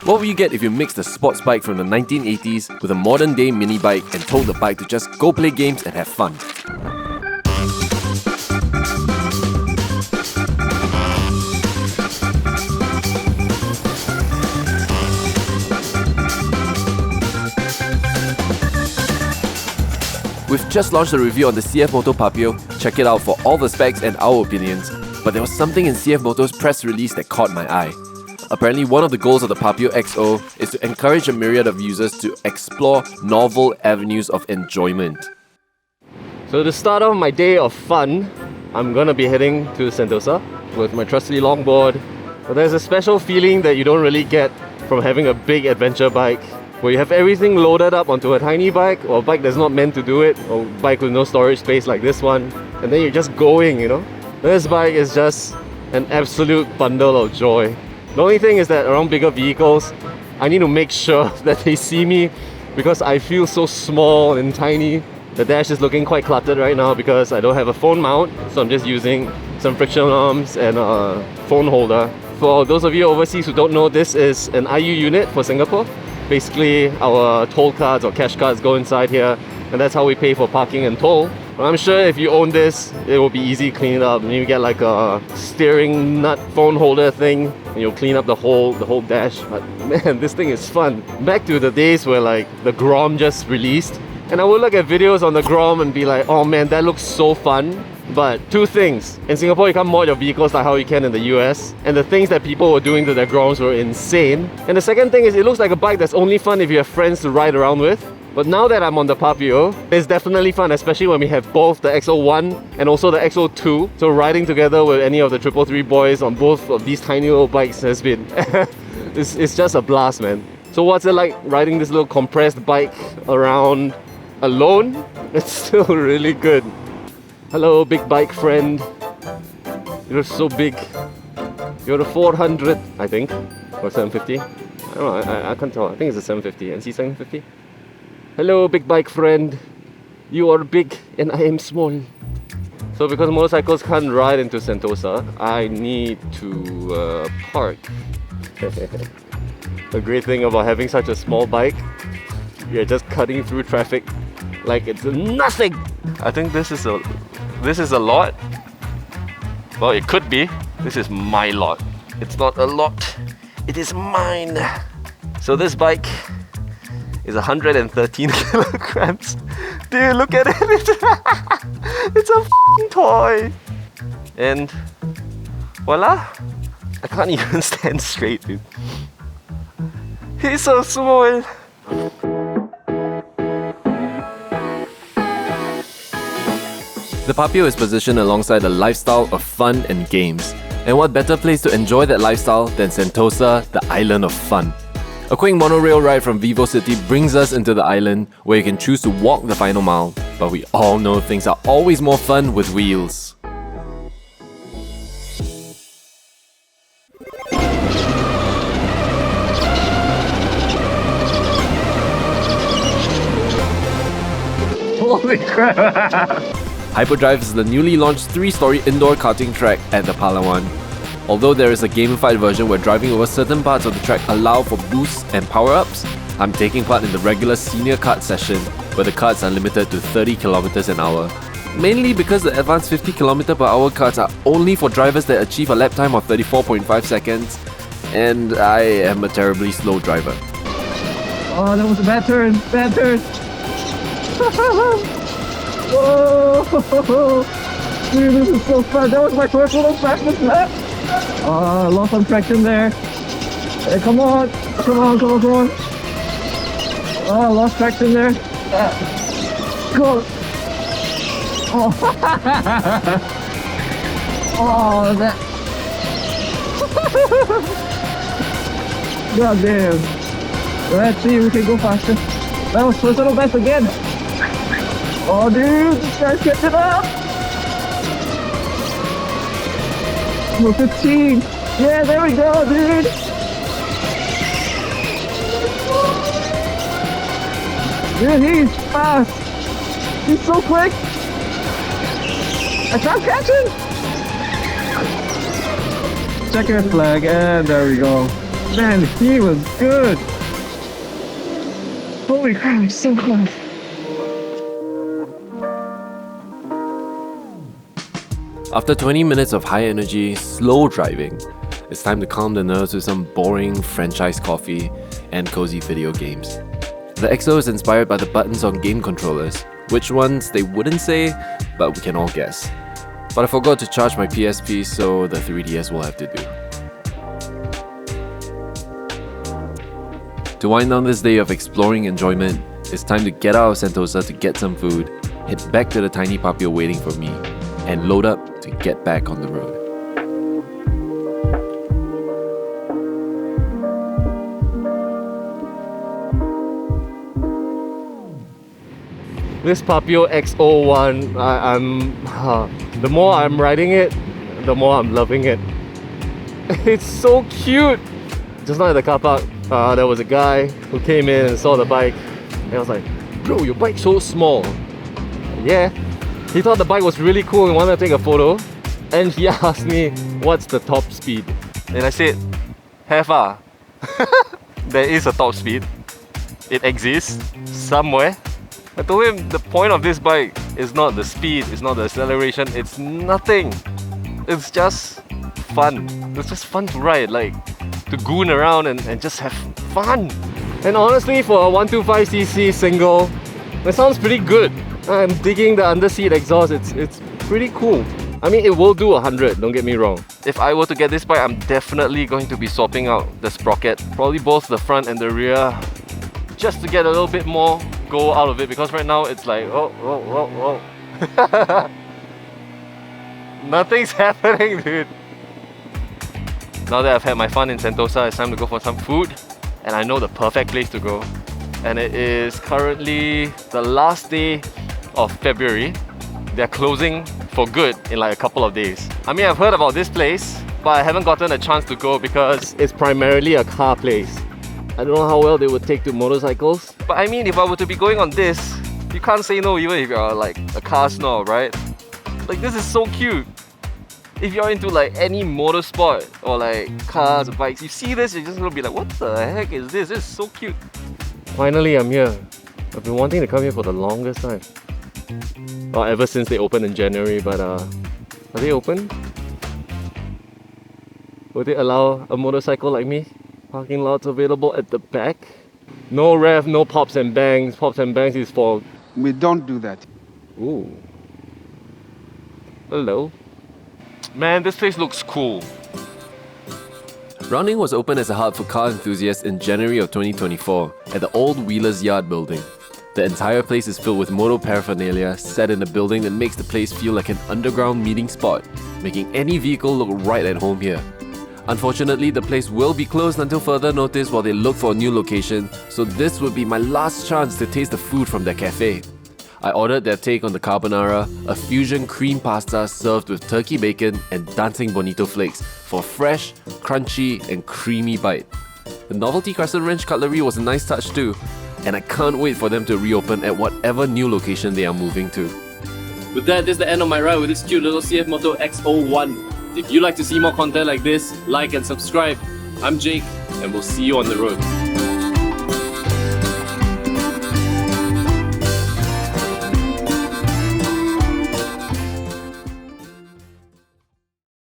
What will you get if you mix the sports bike from the 1980s with a modern day mini bike and told the bike to just go play games and have fun? We've just launched a review on the CFMoto Papio. Check it out for all the specs and our opinions. But there was something in CFMoto's press release that caught my eye. Apparently, one of the goals of the Papio XO is to encourage a myriad of users to explore novel avenues of enjoyment. So to start off my day of fun, I'm gonna be heading to Sentosa with my trusty longboard. But there's a special feeling that you don't really get from having a big adventure bike, where you have everything loaded up onto a tiny bike, or a bike that's not meant to do it, or a bike with no storage space like this one, and then you're just going, you know? This bike is just an absolute bundle of joy. The only thing is that around bigger vehicles, I need to make sure that they see me, because I feel so small and tiny. The dash is looking quite cluttered right now because I don't have a phone mount, so I'm just using some friction arms and a phone holder. For those of you overseas who don't know, this is an IU unit for Singapore. Basically, our toll cards or cash cards go inside here, and that's how we pay for parking and toll. But I'm sure if you own this, it will be easy to clean it up. And you get like a steering nut phone holder thing, and you'll clean up the whole dash. But man, this thing is fun. Back to the days where like the Grom just released, and I would look at videos on the Grom and be like, oh man, that looks so fun. But two things. In Singapore, you can't mod your vehicles like how you can in the US. And the things that people were doing to their Groms were insane. And the second thing is, it looks like a bike that's only fun if you have friends to ride around with. But now that I'm on the Papio, it's definitely fun, especially when we have both the XO1 and also the XO2. So riding together with any of the 333 boys on both of these tiny little bikes has been... it's just a blast, man. So what's it like riding this little compressed bike around alone? It's still really good. Hello, big bike friend. You're so big. You're a 400, I think, or 750. I don't know, I can't tell. I think it's a 750, NC 750. Hello, big bike friend. You are big and I am small. So because motorcycles can't ride into Sentosa, I need to park. The great thing about having such a small bike, you're just cutting through traffic like it's nothing. I think this is a lot. Well, it could be. This is my lot. It's not a lot. It is mine. So this bike is 113 kilograms. Dude, look at it. It's a f***ing toy. And voila. I can't even stand straight, dude. He's so small. The Papio is positioned alongside a lifestyle of fun and games. And what better place to enjoy that lifestyle than Sentosa, the island of fun. A quick monorail ride from Vivo City brings us into the island, where you can choose to walk the final mile. But we all know things are always more fun with wheels. Holy crap! Hyperdrive is the newly launched 3-story indoor karting track at the Palawan. Although there is a gamified version where driving over certain parts of the track allow for boosts and power-ups, I'm taking part in the regular senior kart session, where the karts are limited to 30 km an hour. Mainly because the advanced 50 km per hour karts are only for drivers that achieve a lap time of 34.5 seconds, and I am a terribly slow driver. Oh, that was a bad turn! Bad turn! Whoa! Dude, this is so fun. That was my first little fastest lap. Lost some traction there. Hey, come on. Come on. Oh, lost traction there. Go. Oh, oh, that. God damn. Let's see if we can go faster. That was personal best again. Oh, dude, this guy's catching up. Number 15. Yeah, there we go, dude. Dude, he's fast. He's so quick. I can't catch him. Checker flag, and there we go. Man, he was good. Holy crap, it's so close. After 20 minutes of high energy, slow driving, it's time to calm the nerves with some boring franchise coffee and cozy video games. The XO is inspired by the buttons on game controllers. Which ones, they wouldn't say, but we can all guess. But I forgot to charge my PSP, so the 3DS will have to do. To wind down this day of exploring enjoyment, it's time to get out of Sentosa to get some food, head back to the tiny Papio waiting for me, and load up to get back on the road. This Papio XO-1, the more I'm riding it, the more I'm loving it. It's so cute! Just now at the car park, there was a guy who came in and saw the bike, and I was like, bro, your bike's so small. Yeah, he thought the bike was really cool and wanted to take a photo, and he asked me, what's the top speed? And I said, have there is a top speed. It exists somewhere. I told him the point of this bike is not the speed, it's not the acceleration, it's nothing. It's just fun. It's just fun to ride, like to goon around and just have fun. And honestly, for a 125cc single, that sounds pretty good. I'm digging the underseat exhaust, it's pretty cool. I mean, it will do 100, don't get me wrong. If I were to get this bike, I'm definitely going to be swapping out the sprocket. Probably both the front and the rear, just to get a little bit more go out of it, because right now it's like, oh. Nothing's happening, dude. Now that I've had my fun in Sentosa, it's time to go for some food. And I know the perfect place to go. And it is currently the last day of February. They're closing for good in like a couple of days. I mean, I've heard about this place, but I haven't gotten a chance to go because it's primarily a car place. I don't know how well they would take to motorcycles. But I mean, if I were to be going on this, you can't say no even if you're like a car snob, right? Like, this is so cute. If you're into like any motorsport or like cars or bikes, you see this, you're just gonna be like, what the heck is this? This is so cute. Finally, I'm here. I've been wanting to come here for the longest time. Well, ever since they opened in January, but are they open? Would they allow a motorcycle like me? Parking lots available at the back. No rev, no pops and bangs. Pops and bangs is for... We don't do that. Ooh. Hello. Man, this place looks cool. Rounding was opened as a hub for car enthusiasts in January of 2024 at the old Wheelers Yard building. The entire place is filled with moto paraphernalia set in a building that makes the place feel like an underground meeting spot, making any vehicle look right at home here. Unfortunately, the place will be closed until further notice while they look for a new location, so this would be my last chance to taste the food from their cafe. I ordered their take on the carbonara, a fusion cream pasta served with turkey bacon and dancing bonito flakes for a fresh, crunchy and creamy bite. The novelty crescent wrench cutlery was a nice touch too, and I can't wait for them to reopen at whatever new location they are moving to. With that, this is the end of my ride with this cute little CFMoto XO-1. If you'd like to see more content like this, like and subscribe. I'm Jake, and we'll see you on the road.